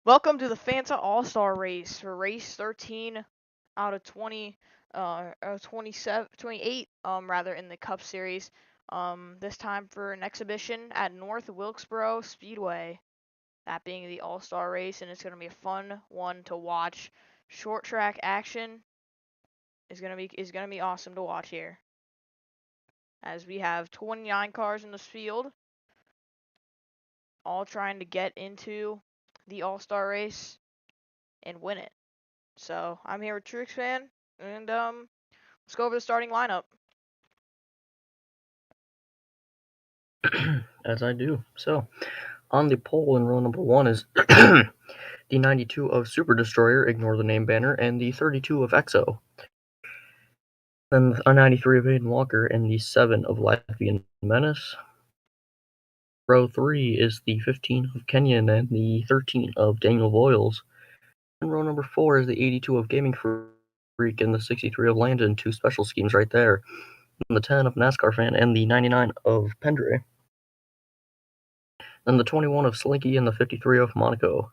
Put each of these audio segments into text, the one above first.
Welcome to the Fanta All-Star Race for race 13 out of 28 rather in the Cup Series. This time for an exhibition at North Wilkesboro Speedway. That being the All-Star Race, and it's going to be a fun one to watch. Short track action is going to be awesome to watch here. As we have 29 cars in the field, all trying to get into the All-Star Race and win it. So I'm here with Trix Fan, and let's go over the starting lineup. As I do. So, on the pole in row number 1 is the 92 of Super Destroyer, ignore the name banner, and the 32 of EXO. Then a 93 of Aiden Walker and the 7 of Latvian Menace. Row 3 is the 15 of Kenyon and the 13 of Daniel Voiles. And row number 4 is the 82 of Gaming Freak and the 63 of Landon, two special schemes right there. And the 10 of NASCAR Fan and the 99 of Pendre. And the 21 of Slinky and the 53 of Monaco.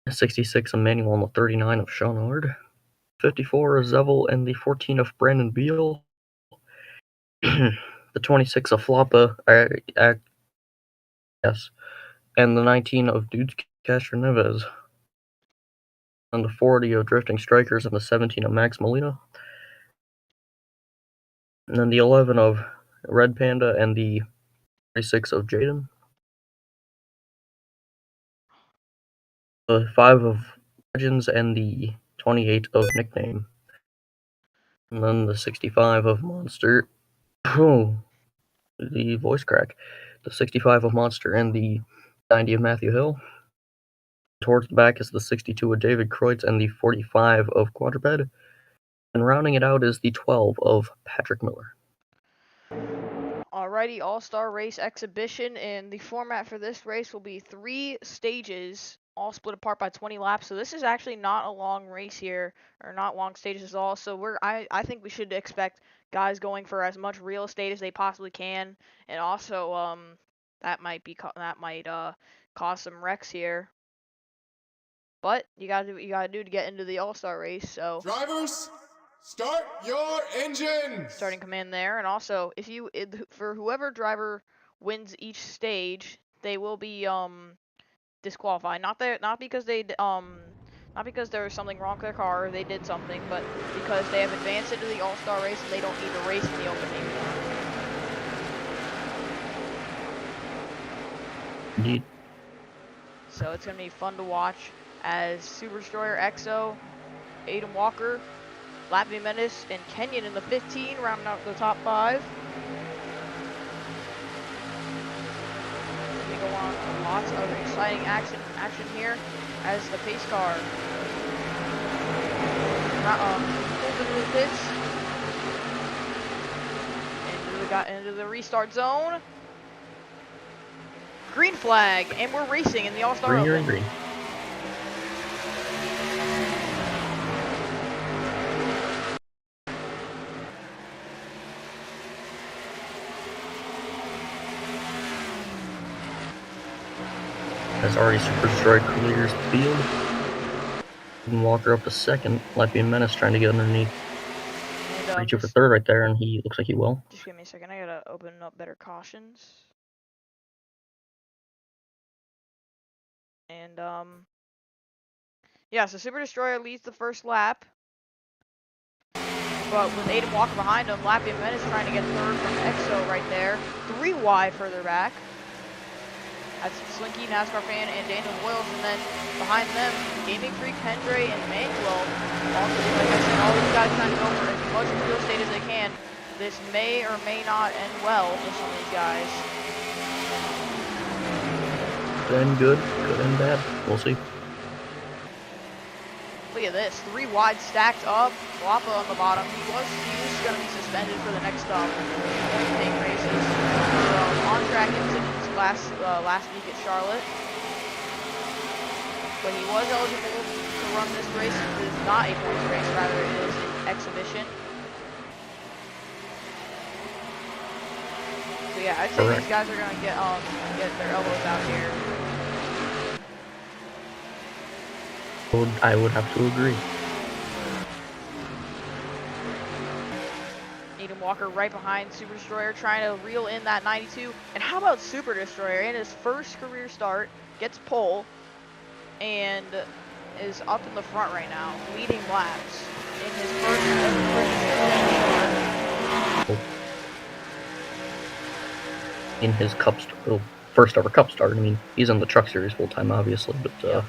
66 of Manuel and the 39 of Shawnard. 54 of Zevel and the 14 of Brandon Beal. The 26 of Floppa, yes, and the 19 of Dudes Castro Neves. And the 40 of Drifting Strikers and the 17 of Max Molina. And then the 11 of Red Panda and the 36 of Jaden. The 5 of Legends and the 28 of Nickname. And then the 65 of Monster. Oh, the voice crack. The 65 of Monster and the 90 of Matthew Hill. Towards the back is the 62 of David Kreutz and the 45 of Quadruped. And rounding it out is the 12 of Patrick Miller. Alrighty, All-Star Race exhibition, and the format for this race will be 3 stages, all split apart by 20 laps. So this is actually not a long race here, or not long stages at all. So I think we should expect guys going for as much real estate as they possibly can, and also that might cause some wrecks here. But you gotta do what you gotta do to get into the All-Star Race. So drivers, start your engines. Starting command there, and also for whoever driver wins each stage, they will be disqualified. Not because there was something wrong with their car or they did something, but because they have advanced into the All-Star Race and they don't need to race in the open anymore. Indeed. So it's gonna be fun to watch as Super Destroyer, EXO, Aiden Walker, Latvian Menace, and Kenyon in the 15, rounding out the top 5. We go on to lots of exciting action here as the pace car pulls into the pits into the restart zone. Green flag, and we're racing in the All-Star Open. Green. Has already Super Destroyed clears the field. And Walker up to second. Latvian Menace trying to get underneath. And, reach for third right there, and he looks like he will. Just give me a second. I gotta open up better cautions. And yeah, so Super Destroyer leads the first lap. But with Aiden Walker behind him, Latvian Menace trying to get third from EXO right there. 3 wide further back. That's Slinky, NASCAR Fan, and Daniel Voiles, and then behind them, Gaming Freak, Pendre, and Manuel. Also, like I said, all these guys trying to go for as much real estate as they can. This may or may not end well for some of these guys. Good and good and bad. We'll see. Look at this, 3 wide stacked up. Floppa on the bottom. He was going to be suspended for the next point tank races. On-track incidents last week at Charlotte. But he was eligible to run this race. It is not a points race, rather it is an exhibition. So yeah, I'd say these guys are going to get their elbows out here. I would have to agree. Aiden Walker right behind Super Destroyer, trying to reel in that 92. And how about Super Destroyer in his first career start, gets pole, and is up in the front right now, leading laps in his first start. In his first ever Cup start. I mean, he's in the Truck Series full time, obviously, but Yep.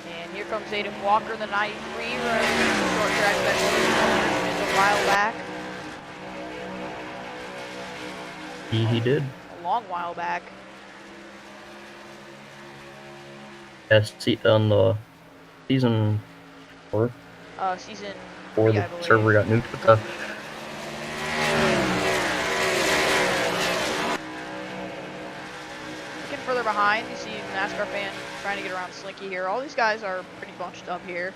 And here comes Aiden Walker, the 93, right? Short track specialist, a while back. He did. A long while back. Yes, on the season 4. Season 4, 3, I the believe. server got nuked, but Looking further behind, you see NASCAR fan trying to get around Slinky here. All these guys are pretty bunched up here.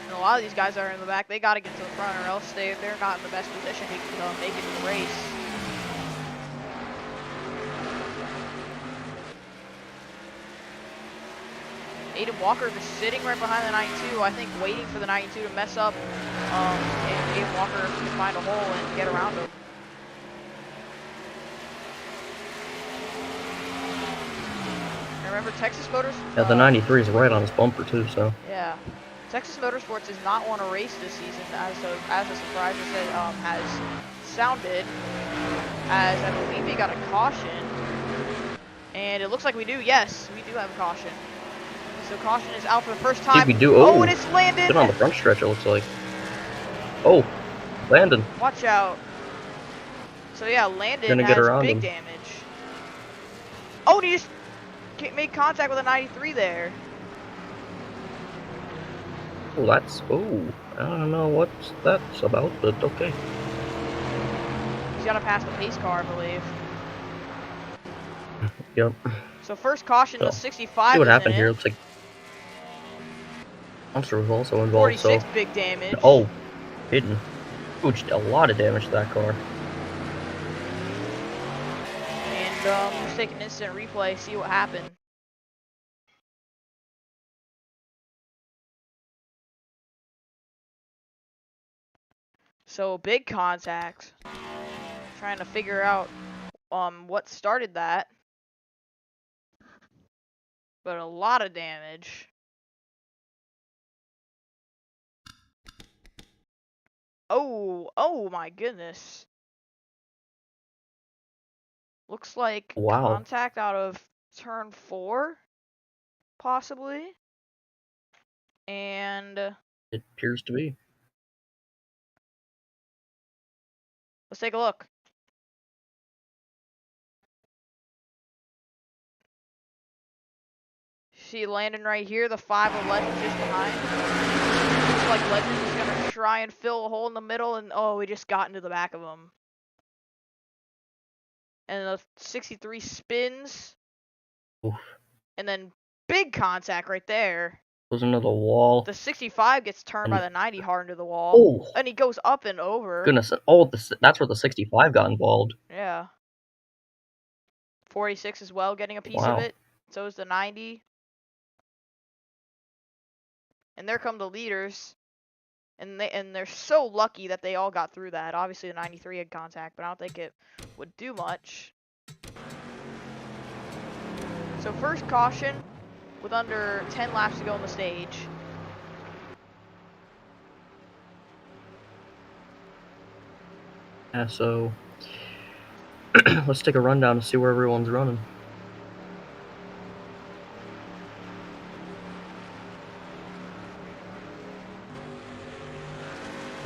And a lot of these guys are in the back. They got to get to the front, or else they're not in the best position to make it to the race. Aiden Walker just sitting right behind the 92, I think waiting for the 92 to mess up, and Aiden Walker can find a hole and get around him. And remember, Texas Motors... yeah, the 93 is right on his bumper, too, so... Yeah. Texas Motorsports has not won a race this season, as a surprise, as it has sounded, as I believe they got a caution. And it looks like we do, yes, we do have a caution. So caution is out for the first time. We do. Oh, and it's Landon. Been on the front stretch, it looks like. Oh, Landon. Watch out. So yeah, Landon Gonna get has around big him. damage. Oh, and he just made contact with a 93 there. Oh, I don't know what that's about, but okay. He's got to pass the pace car, I believe. Yep. So first caution, the 65. See what happened here. Looks like Monster was also involved. 46 so big damage. Oh, hidden. Ooh, just a lot of damage to that car. And let's take an instant replay, see what happened. So big contact. Trying to figure out what started that. But a lot of damage. Oh my goodness. Looks like contact out of turn 4, possibly. And it appears to be. Let's take a look. See Landon right here, the 5 of Legend just behind. Looks like Legend is going to try and fill a hole in the middle, and oh, we just got into the back of him. And the 63 spins. Oof. And then big contact right there. Goes into the wall. The 65 gets turned by the 90 hard into the wall. Oh. And he goes up and over. Goodness. That's where the 65 got involved. Yeah. 46 as well, getting a piece of it. So is the 90. And there come the leaders. And they're so lucky that they all got through that. Obviously the 93 had contact, but I don't think it would do much. So first caution with under 10 laps to go on the stage. Yeah, so let's take a rundown to see where everyone's running.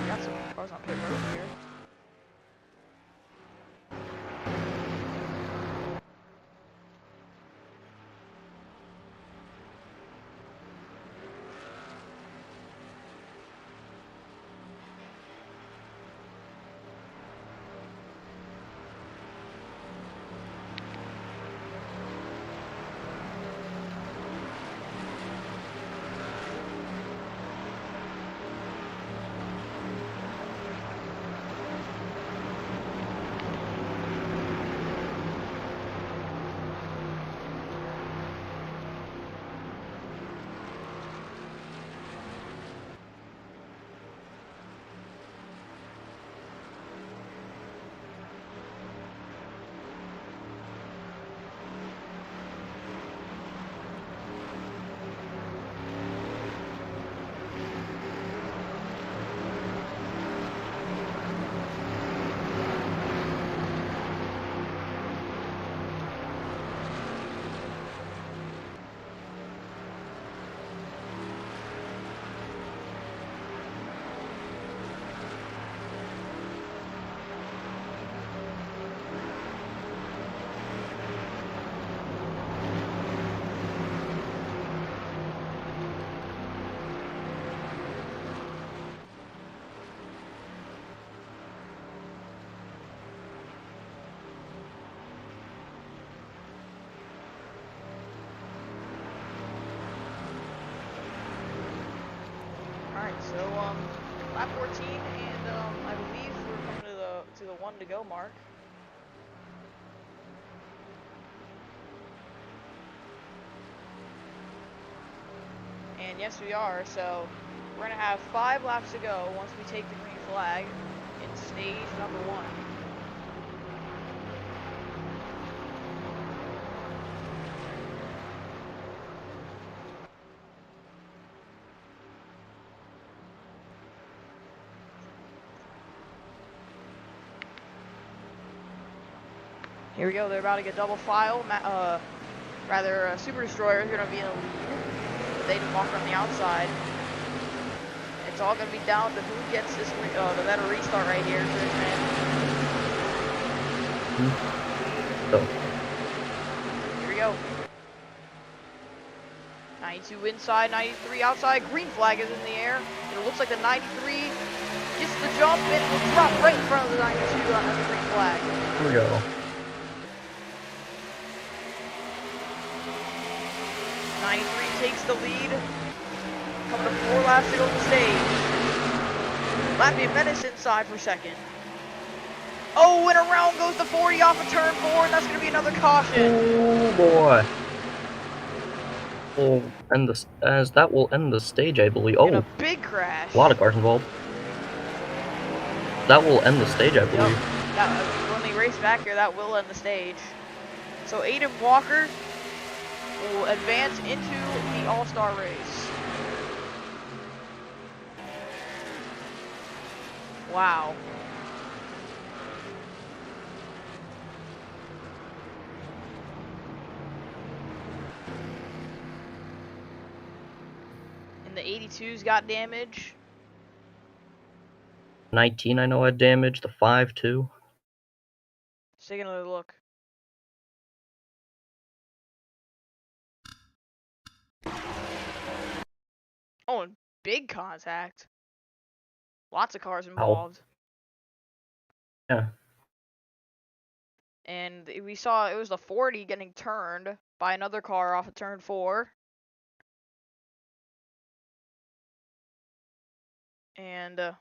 Got some cars on pit road here. So, lap 14, and I believe we're coming to the 1 to go mark. And yes, we are. So we're gonna have 5 laps to go once we take the green flag in stage number 1. Here we go. They're about to get double file. Super Destroyer is gonna be in the lead. They just walk on the outside. It's all gonna be down to who gets this the better restart right here for this man. Here we go. 92 inside, 93 outside. Green flag is in the air. It looks like the 93 gets the jump and will drop right in front of the 92 on the green flag. Here we go. 93 takes the lead. Coming to 4 laps to go to the stage. Latvian Menace inside for second. Oh, and around goes the 40 off of turn 4, and that's going to be another caution. Oh boy. That will end the stage, I believe. Oh, in a big crash. A lot of cars involved. That will end the stage, I believe. When they race back here, that will end the stage. So Aiden Walker will advance into the All-Star Race. Wow. And the 82's got damage. 19, I know, had damage. The 5 too. Let's take another look. Oh, and big contact. Lots of cars involved. Yeah. And we saw it was the 40 getting turned by another car off of turn 4. And let's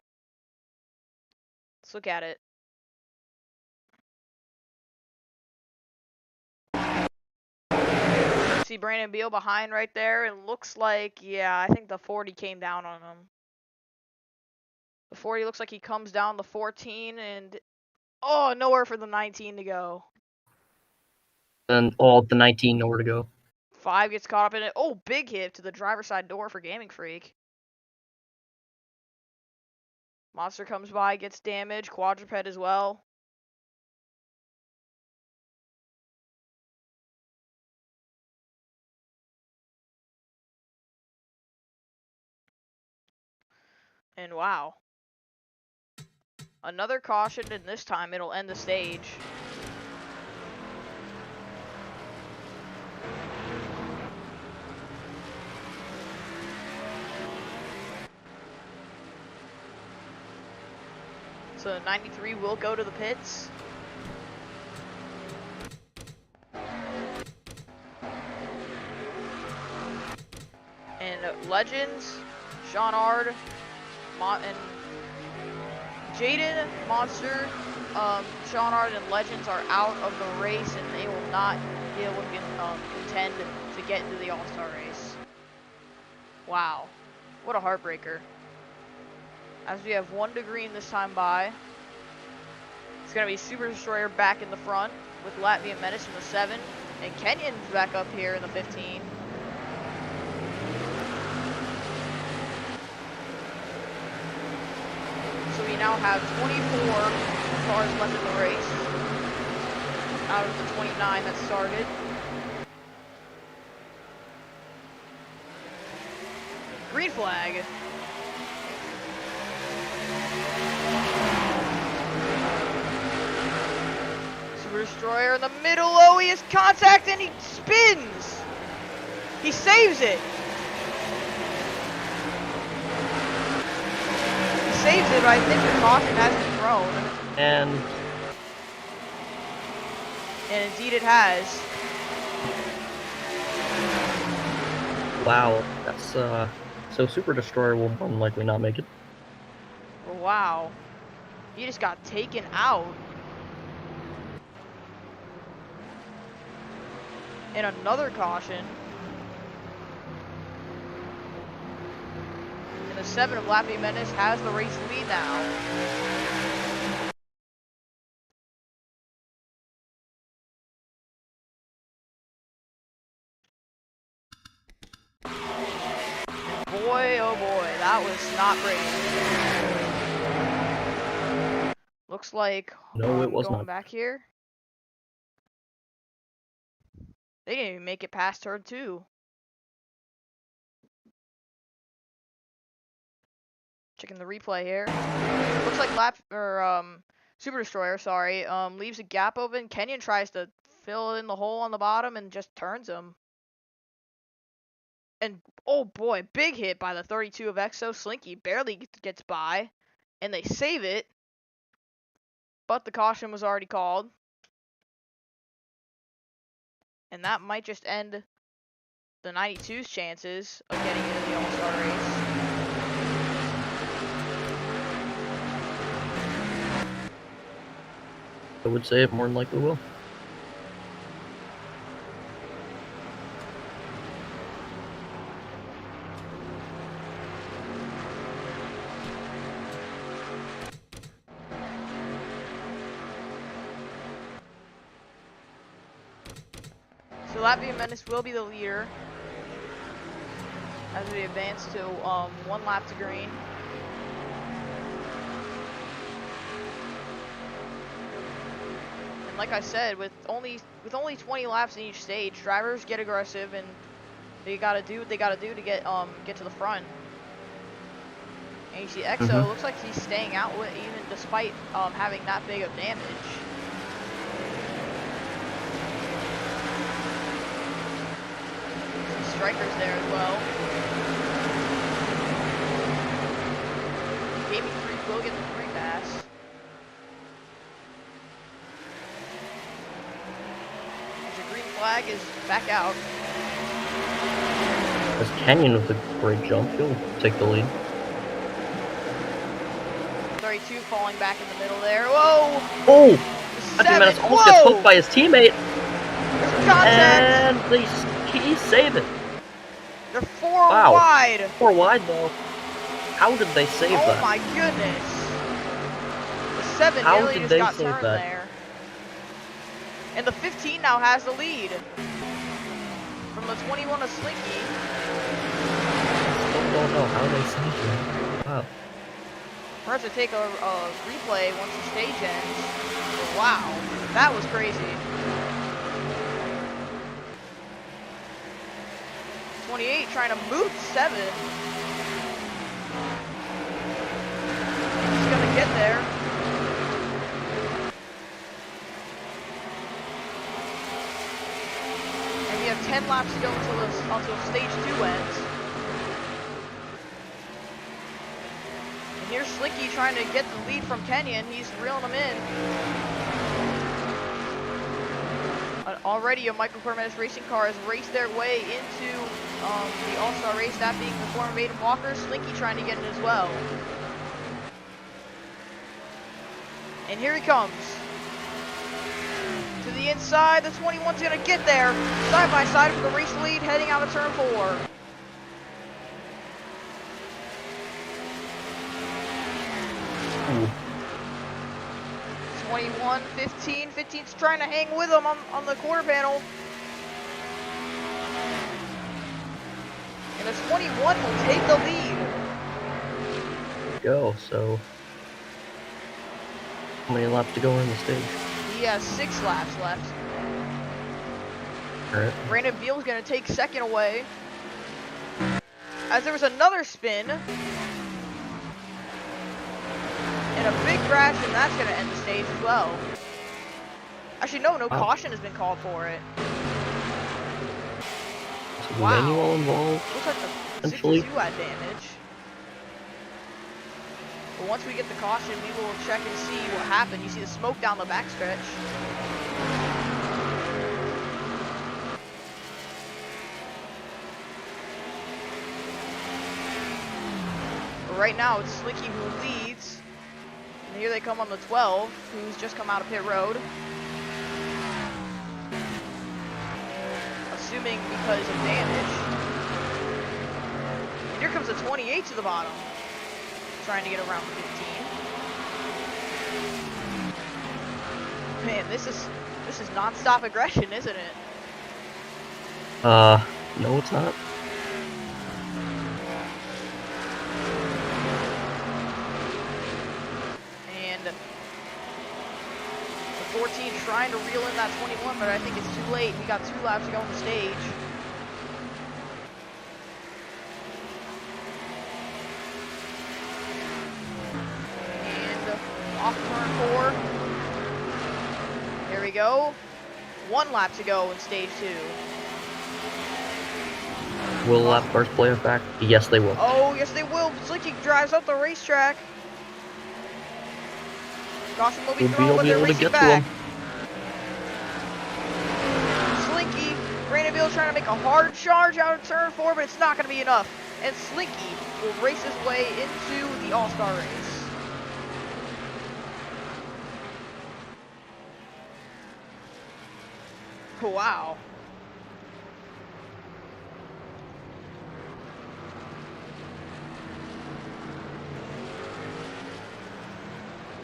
look at it. See Brandon Beal behind right there. It looks like, yeah, I think the 40 came down on him. The 40 looks like he comes down the 14 and, oh, nowhere for the 19 to go. And the 19 nowhere to go. 5 gets caught up in it. Oh, big hit to the driver's side door for Gaming Freak. Monster comes by, gets damaged. Quadruped as well. And wow. Another caution, and this time it'll end the stage. So 93 will go to the pits. And Legends, Sean Ard, and Jaden, Monster, Sean Ard, and Legends are out of the race, and they will not be able to contend to get into the All-Star race. Wow, what a heartbreaker. As we have 1 to green this time by. It's going to be Super Destroyer back in the front with Latvian Menace in the 7. And Kenyon's back up here in the 15. So we now have 24 cars left in the race out of the 29 that started. Green flag. Super Destroyer in the middle. Oh, he has contact and he spins. He saves it. He saves it, but I think the caution has been thrown. And indeed it has. Wow, that's So Super Destroyer will more than likely not make it. Wow. He just got taken out. And another caution. And the 7 of Lappy Menace has the race lead now. Boy, oh boy, that was not great. Looks like No, it was going not. back here. They didn't even make it past turn 2. Checking the replay here. Looks like Super Destroyer, sorry, leaves a gap open. Kenyon tries to fill in the hole on the bottom and just turns him. And oh boy, big hit by the 32 of EXO. Slinky barely gets by, and they save it. But the caution was already called. And that might just end the 92's chances of getting into the All-Star Race. I would say it more than likely will. So Latvia Menace will be the leader as we advance to 1 lap to green. And like I said, with only 20 laps in each stage, drivers get aggressive and they gotta do what they gotta do to get to the front. And you see EXO looks like he's staying out with even despite having that big of damage. Strikers there as well. Gaming Freak will get the free pass. The green flag is back out. As Kenyon with a great jump, he'll take the lead. 32 falling back in the middle there. Whoa! Oh! Latvia Menace almost gets hooked by his teammate. Contact! And he saved it. They're 4 wide. 4 wide though. How did they save that? Oh my goodness. The 7 How nearly did just they got save turned that? there. And the 15 now has the lead. From the 21 of Slinky. Don't know how they saved that. Wow. We're going to take a replay once the stage ends. Wow. That was crazy. 28 trying to move 7. He's gonna get there. And we have 10 laps to go until stage 2 ends. And here's Slinky trying to get the lead from Kenyon. He's reeling him in. Already a Micro Menace racing car has raced their way into the All-Star Race, that being the former Maiden Walker. Slinky trying to get in as well. And here he comes. To the inside, the 21's gonna get there. Side by side for the race lead, heading out of turn 4. Ooh. 21, 15, 15's trying to hang with him on the quarter panel. And the 21 will take the lead. Go, so how many laps to go in the stage? He has 6 laps left. Alright. Brandon Beal's gonna take second away. As there was another spin. And a big crash, and that's going to end the stage as well. Actually, no caution has been called for it. So manual involved. Looks like the 62 had damage. But once we get the caution, we will check and see what happened. You see the smoke down the backstretch. right now it's Slinky who leads. And here they come on the 12, who's just come out of pit road. Assuming because of damage. And here comes the 28 to the bottom. Trying to get around 15. Man, this is non-stop aggression, isn't it? No, it's not. And the 14 trying to reel in that 21, but I think it's too late. We got 2 laps to go on the stage. And off turn 4. Here we go. 1 lap to go in stage 2. Will lap cars play it back? Yes, they will. Oh, yes they will. Slinky drives up the racetrack. Caution will be thrown, but they're racing back. Slinky, Brandon Beal trying to make a hard charge out of turn 4, but it's not going to be enough. And Slinky will race his way into the All-Star Race. Wow.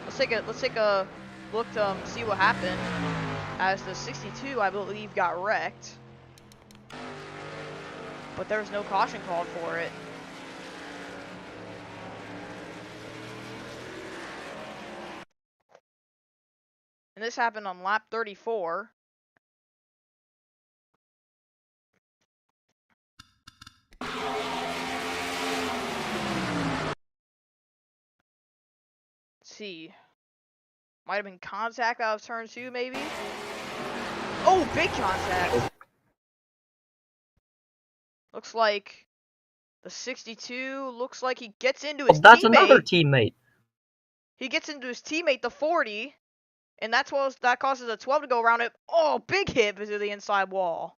Let's take a look to see what happened. As the 62, I believe, got wrecked, but there was no caution called for it. And this happened on lap 34. Let's see. Might have been contact out of turn 2, maybe? Oh, big contact! Looks like the 62, looks like he gets into his teammate. That's another teammate. He gets into his teammate, the 40, and that causes a 12 to go around it. Oh, big hit into the inside wall.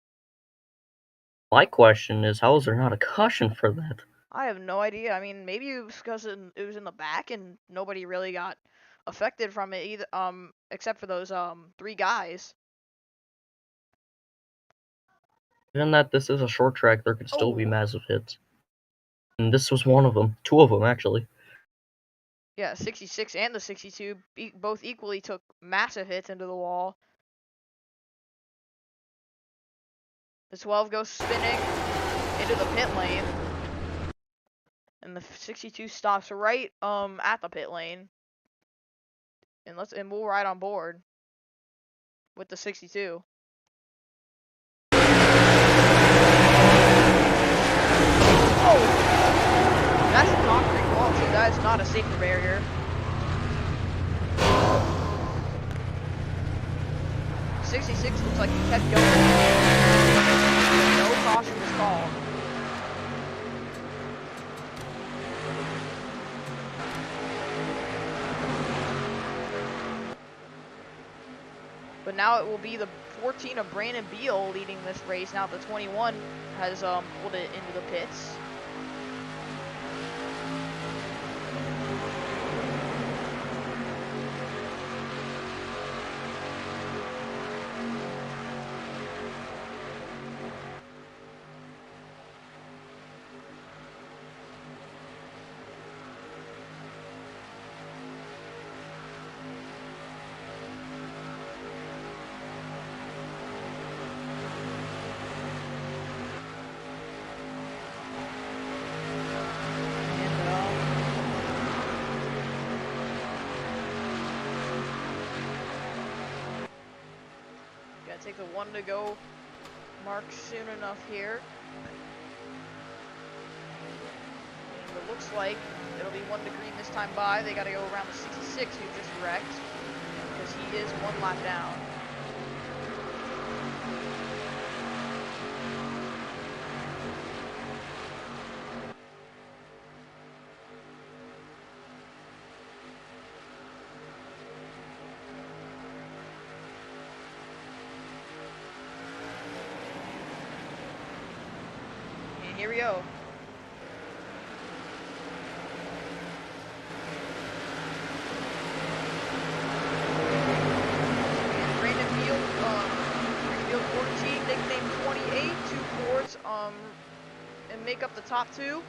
My question is, how is there not a caution for that? I have no idea. I mean, maybe it was because it was in the back and nobody really got affected from it either, except for those 3 guys. Given that this is a short track, there could still be massive hits. And this was one of them. 2 of them, actually. Yeah, 66 and the 62 both equally took massive hits into the wall. The 12 goes spinning into the pit lane. And the 62 stops right at the pit lane. And we'll ride on board with the 62. Oh! That's a concrete wall too. That is not a safety barrier. '66 looks like he kept going. No caution was called. But now it will be the 14 of Brandon Beal leading this race. Now the 21 has pulled it into the pits. Take the 1 to go mark soon enough here. And it looks like it'll be 1 to green this time by. They got to go around the 66 who just wrecked because he is 1 lap down. Here we go. and make up the top 2.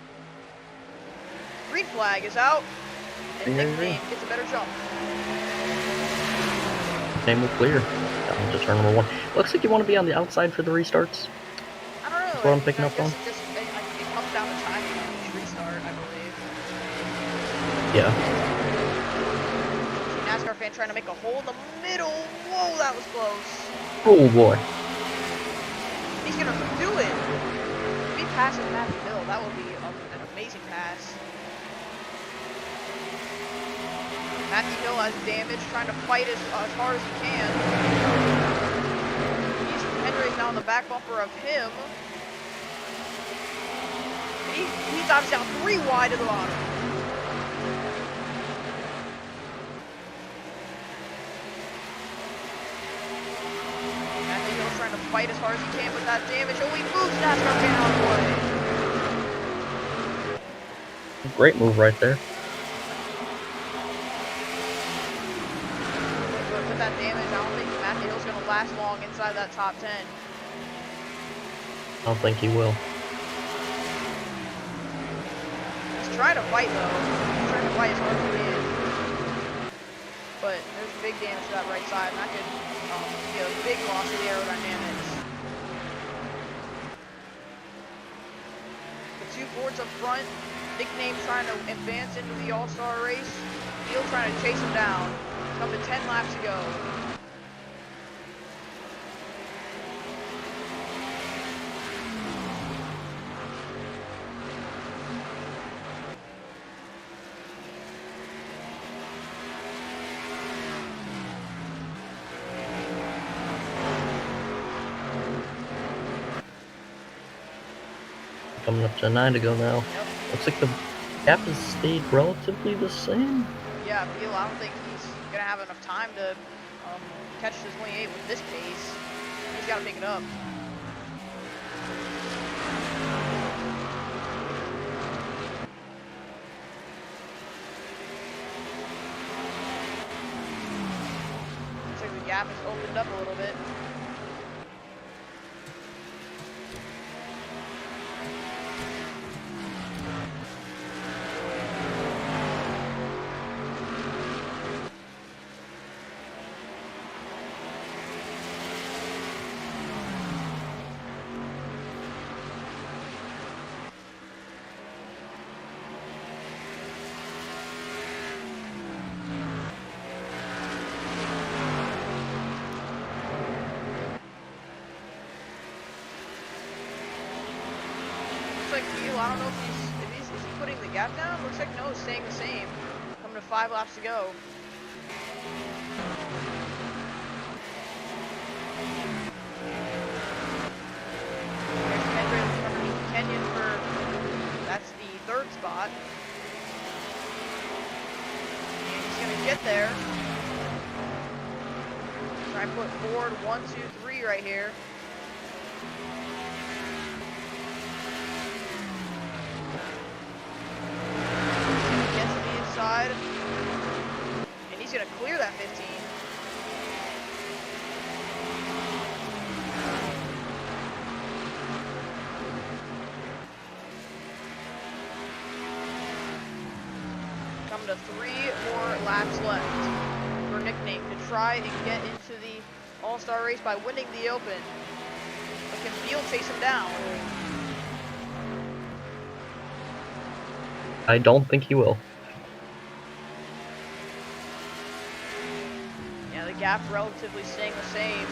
Green flag is out, and Nickname gets a better jump. Nickname will clear down to turn number 1. Looks like you want to be on the outside for the restarts. I don't know. That's what I'm picking up on. It comes down to timing on each restart, I believe. Yeah. NASCAR fan trying to make a hole in the middle. Whoa, that was close. Oh boy. He's gonna do it. If he passes Matthew Hill, that would be an amazing pass. Matthew Hill has damage, trying to fight as hard as he can. Henry's now on the back bumper of him. He dives down 3 wide to the bottom. Matthew Hill's trying to fight as hard as he can with that damage. Oh, he moves NASCAR fan out of the way. Great move right there. With that damage, I don't think Matthew Hill's going to last long inside that top 10. I don't think he will. He's trying to fight, though. He's trying to fight as hard as he can. But there's big damage to that right side, and that could be a big loss to the aerodynamics. The 2 Fords up front. Nickname trying to advance into the All-Star race. Neil trying to chase him down. Come to 10 laps to go. Coming up to 9 to go now. Yep. Looks like the gap has stayed relatively the same. Yeah, I don't think he's going to have enough time to catch the 28 with this pace. He's got to pick it up. Looks like the gap has opened up a little bit. I don't know if he's is he putting the gap down? Looks like no, it's staying the same. Coming to 5 laps to go. There's Kendrick underneath Kenyon for that's the 3rd spot. And he's gonna get there. Try and put Ford 1, 2, 3 right here. And he's going to clear that 15. Coming to 3 more laps left for Nickname to try and get into the All-Star race by winning the Open. But can Field chase him down? I don't think he will. Yeah, the gap relatively staying the same.